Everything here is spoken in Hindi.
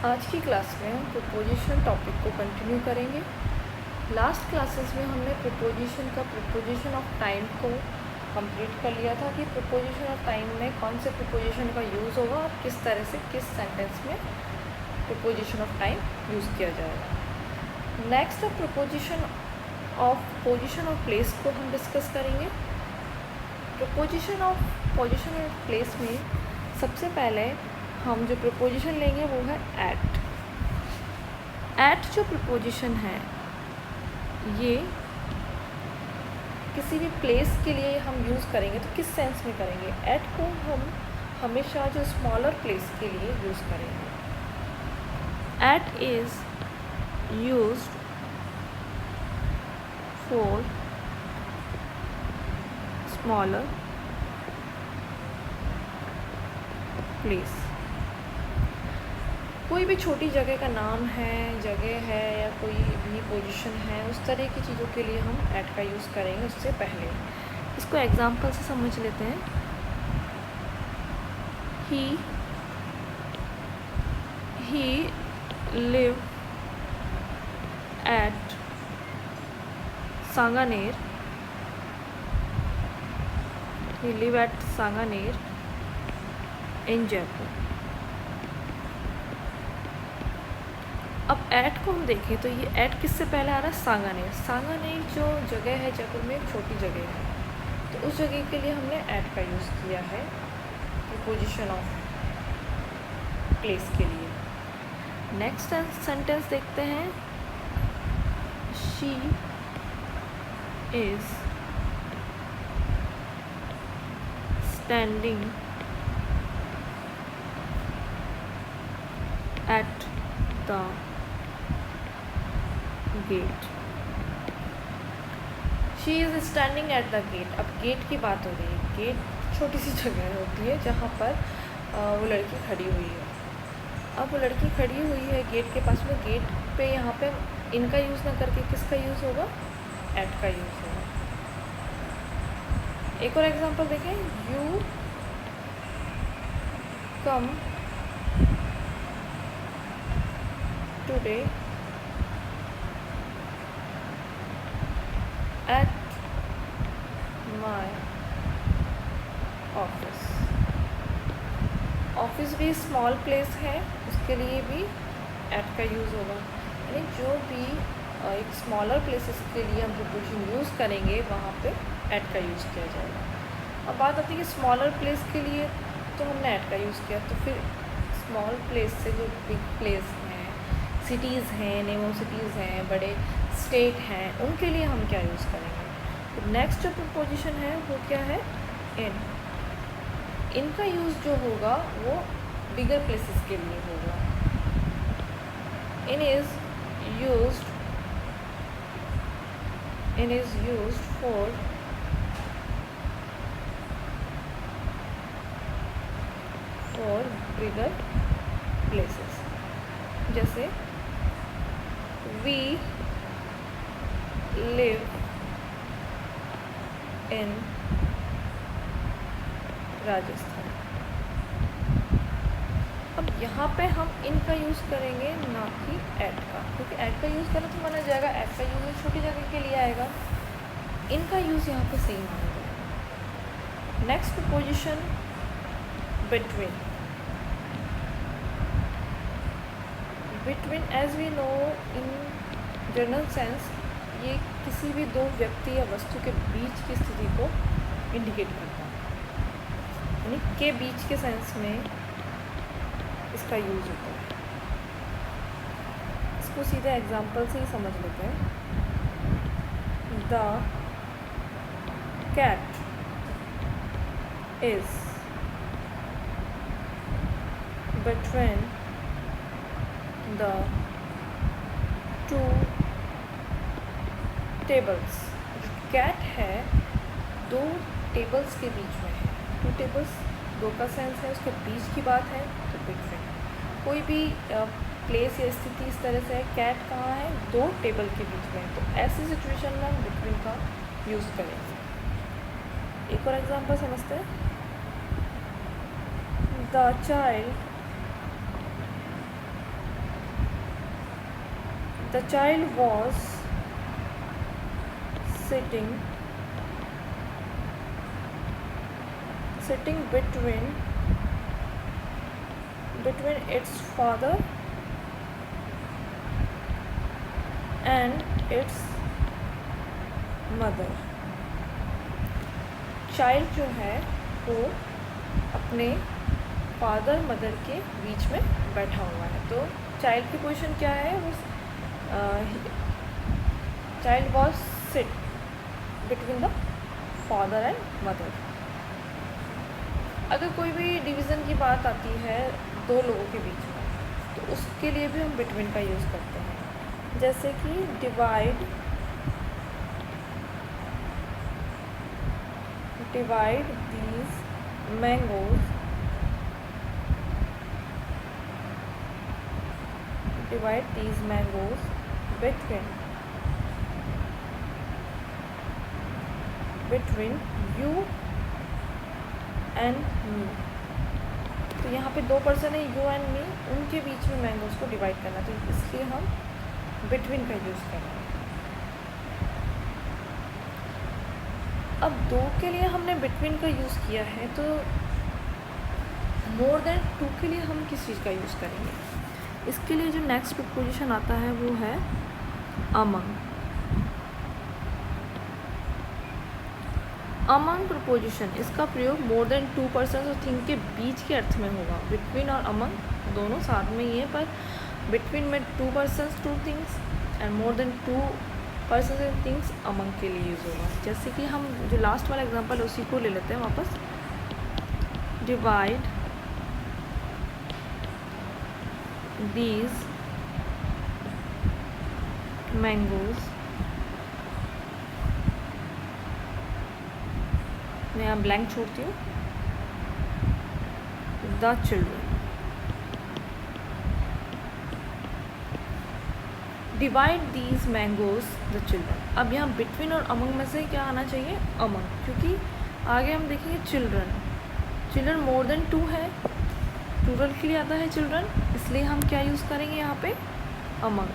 आज की क्लास में हम प्रीपोजिशन टॉपिक को कंटिन्यू करेंगे। लास्ट क्लासेस में हमने प्रीपोजिशन ऑफ टाइम को कंप्लीट कर लिया था कि प्रीपोजिशन ऑफ टाइम में कौन से प्रीपोजिशन का यूज़ होगा और किस तरह से किस सेंटेंस में प्रीपोजिशन ऑफ टाइम यूज़ किया जाएगा। नेक्स्ट पोजीशन ऑफ प्लेस को हम डिस्कस करेंगे। पोजीशन ऑफ प्लेस में सबसे पहले हम जो प्रीपोजिशन लेंगे वो है एट। एट जो प्रीपोजिशन है ये किसी भी प्लेस के लिए हम यूज़ करेंगे तो किस सेंस में करेंगे? एट को हम हमेशा जो स्मॉलर प्लेस के लिए यूज़ करेंगे। At is used for smaller place. कोई भी छोटी जगह का नाम है, जगह है या कोई भी पोजीशन है, उस तरह की चीज़ों के लिए हम एट का यूज़ करेंगे। उससे पहले इसको एग्जांपल से समझ लेते हैं। He live at Sanganer. He live at Sanganer in Jaipur. अब एट को हम देखें तो ये एट किससे पहले आ रहा है? सांगानेर। सांगानेर जो जगह है जयपुर में, एक छोटी जगह है, तो उस जगह के लिए हमने एट का यूज़ किया है प्रीपोजिशन ऑफ प्लेस के लिए। नेक्स्ट सेंटेंस देखते हैं। She is standing at the gate. She is standing at the gate. अब गेट की बात हो रही है। गेट छोटी सी जगह होती है जहाँ पर वो लड़की खड़ी हुई है। अब वो लड़की खड़ी हुई है गेट के पास में। गेट पे यहाँ पे इनका यूज़ ना करके किसका यूज़ होगा? एट का यूज़ होगा। एक और एग्जांपल देखें। You come today at my office. Office भी स्मॉल प्लेस है, उसके लिए भी एट का यूज़ होगा। यानी जो भी एक स्मॉलर प्लेसेस के लिए हम प्रीपोजिशन यूज़ करेंगे वहाँ पे एट का यूज़ किया जाएगा। अब बात आती है कि स्मॉलर प्लेस के लिए तो हमने एट का यूज़ किया, तो फिर स्मॉल प्लेस से जो बिग प्लेस हैं, सिटीज़ हैं, नेमो सिटीज़ हैं, बड़े स्टेट हैं, उनके लिए हम क्या यूज़ करेंगे? तो नेक्स्ट जो प्रीपोजिशन है वो क्या है? इन। इनका यूज़ जो होगा वो बिगर प्लेसेस के लिए होगा। In is used for bigger places. जैसे वी लिव इन राजस्थान। अब यहाँ पे हम इनका यूज़ करेंगे ना कि एट का, क्योंकि एट का यूज़ करें तो माना जाएगा एट का यूज़ छोटी जगह के लिए आएगा। इनका यूज़ यहाँ पे सही माना जाएगा। Next preposition between. Between as we know in general sense ये किसी भी दो व्यक्ति या वस्तु के बीच की स्थिति को इंडिकेट करता है, यानी के बीच के सेंस में इसका यूज़ होता है। इसको सीधे एग्जांपल से ही समझ लेते हैं। The cat is between the two tables. Cat है दो टेबल्स के बीच में है। टू टेबल्स, दो का सेंस है, उसके बीच की बात है तो बिटवीन। कोई भी प्लेस या स्थिति इस तरह से है, कैट कहाँ है? दो टेबल के बीच में, तो ऐसी सिचुएशन में हम बिटवीन का यूज़ करेंगे। एक और एग्जांपल समझते हैं। The child the child was sitting between its father and its mother. Child जो है वो अपने फादर मदर के बीच में बैठा हुआ है. तो चाइल्ड की पोजीशन क्या है? वो child was sit between the father and mother. अगर कोई भी डिवीज़न की बात आती है दो लोगों के बीच में, तो उसके लिए भी हम बिटवीन का यूज़ करते हैं. जैसे कि divide these mangoes between you and me. तो यहाँ पे दो पर्सन है, यू एंड मी, उनके बीच में मैंगोज़ को डिवाइड करना, तो इसलिए हम बिटवीन का यूज़ कर रहे हैं. अब दो के लिए हमने बिटवीन का यूज़ किया है, तो मोर देन टू के लिए हम किस चीज़ का यूज़ करेंगे? इसके लिए जो नेक्स्ट प्रीपोजिशन आता है वो है अमंग. अमंग प्रीपोजिशन, इसका प्रयोग मोर देन टू पर्सन और थिंग के बीच के अर्थ में होगा. बिटवीन और अमंग दोनों साथ में ही है, पर बिटवीन में two person two things and more than two person and things among के लिए यूज़ होगा. जैसे कि हम जो लास्ट वाला एग्जांपल उसी को ले लेते हैं वापस. डिवाइड these mangoes, मैं यहाँ ब्लैंक छोड़ती हूँ, the children. Divide these mangoes the children. अब यहाँ बिटवीन और अमंग में से क्या आना चाहिए? अमंग, क्योंकि आगे हम देखेंगे चिल्ड्रन मोर देन टू है, प्लूरल के लिए आता है चिल्ड्रन, इसलिए हम क्या यूज़ करेंगे यहाँ पे? अमंग.